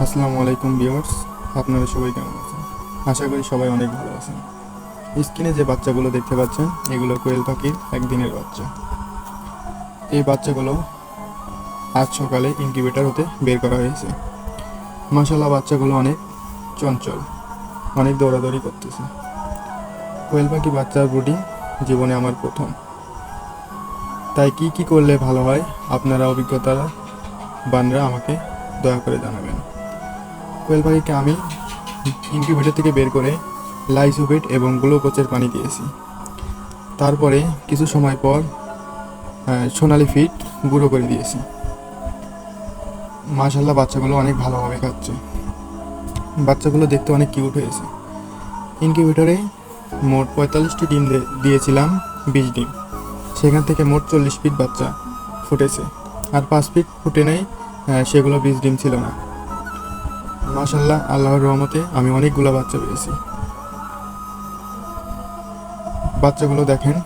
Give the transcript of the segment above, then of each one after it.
আসসালামু আলাইকুম ভিউয়ার্স, আপনারা সবাই কেমন আছেন? আশা করি সবাই অনেক ভালো আছেন। স্ক্রিনে যে বাচ্চাগুলো দেখতে পাচ্ছেন এগুলো কোয়েল পাখির একদিনের বাচ্চা। এই বাচ্চাগুলো আজ সকালে ইনকিউবেটর হতে বের করা হয়েছে। মাশাআল্লাহ, বাচ্চাগুলো অনেক চঞ্চল, অনেক দৌড়াদৌড়ি করতেছে। কোয়েল পাখি বাচ্চার ব্রুডিং জীবনে আমার প্রথম, তাই কি করলে ভালো হয় আপনারা অভিজ্ঞতা বানরা আমাকে দয়া করে জানাবেন। কোয়েল পাখিকে আমি ইনকিউবেটর থেকে বের করে লাইসোভেট এবং গ্লুকোজের পানি দিয়েছি। তারপরে কিছু সময় পর সোনালি ফিড গুঁড়ো করে দিয়েছি। মাশাআল্লাহ, বাচ্চাগুলো অনেক ভালোভাবে খাচ্ছে। বাচ্চাগুলো দেখতে অনেক কিউট হয়েছে। ইনকিউবেটরে মোট 45টি ডিম দিয়েছিলাম, 20 ডিম। সেখান থেকে মোট 40 ফিট বাচ্চা ফুটেছে, আর 5 ফিট ফুটে নেই, সেগুলো 20 ডিম ছিল না। মাশাআল্লাহ, আল্লাহর রহমতে আমি অনেকগুলো বাচ্চা পেয়েছি। বাচ্চাগুলো দেখেন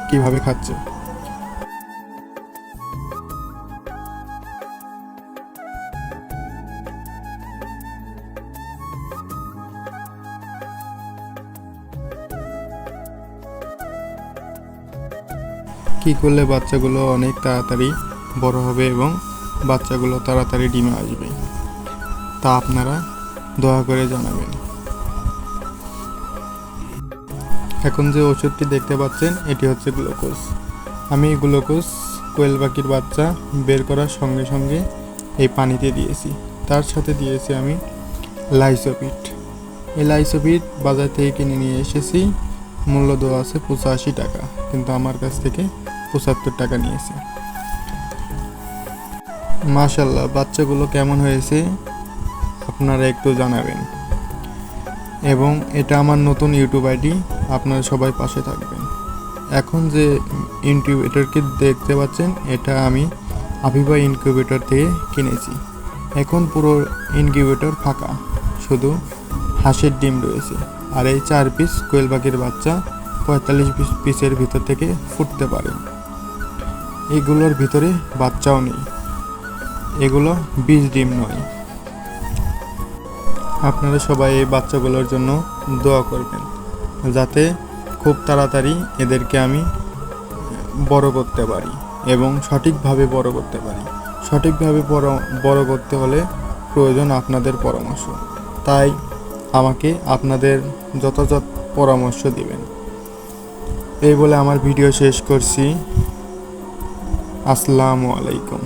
কিভাবে খাচ্ছে। কি করলে বাচ্চাগুলো অনেক তাড়াতাড়ি বড় হবে এবং বাচ্চাগুলো তাড়াতাড়ি ডিমে আসবে, তা আপনারা দয়া করে জানাবেন। এখন যে ওষুধটি দেখতে পাচ্ছেন এটি হচ্ছে গ্লুকোজ। আমি গ্লুকোজ কোয়েল পাখির বাচ্চা বের করার সঙ্গে সঙ্গে এই পানিতে দিয়েছি। তার সাথে দিয়েছি আমি লাইসোভিট। এই লাইসোভিট বাজার থেকে কিনে নিয়ে এসেছি। মূল্য দেওয়া আছে 85 টাকা, কিন্তু আমার কাছ থেকে 75 টাকা নিয়েছে। মাশাআল্লাহ, বাচ্চাগুলো কেমন হয়েছে আপনারা একটু জানাবেন। এবং এটা আমার নতুন ইউটিউব আইডি, আপনারা সবাই পাশে থাকবেন। এখন যে ইনকিউবেটরকে দেখতে পাচ্ছেন এটা আমি আভিবা ইনকিউবেটর থেকে কিনেছি। এখন পুরো ইনকিউবেটর ফাঁকা, শুধু হাঁসের ডিম রয়েছে। আর এই 4 পিস কোয়েল পাখির বাচ্চা 45 পিসের ভিতর থেকে ফুটতে পারে। এগুলোর ভিতরে বাচ্চাও নেই, এগুলো 20 ডিম নয়। আপনারা সবাই এই বাচ্চাগুলোর জন্য দোয়া করবেন, যাতে খুব তাড়াতাড়ি এদেরকে আমি বড় করতে পারি এবং সঠিকভাবে বড় করতে পারি। সঠিকভাবে বড় করতে হলে প্রয়োজন আপনাদের পরামর্শ, তাই আমাকে আপনাদের যথাযথ পরামর্শ দিবেন। এই বলে আমার ভিডিও শেষ করছি। আসসালামু আলাইকুম।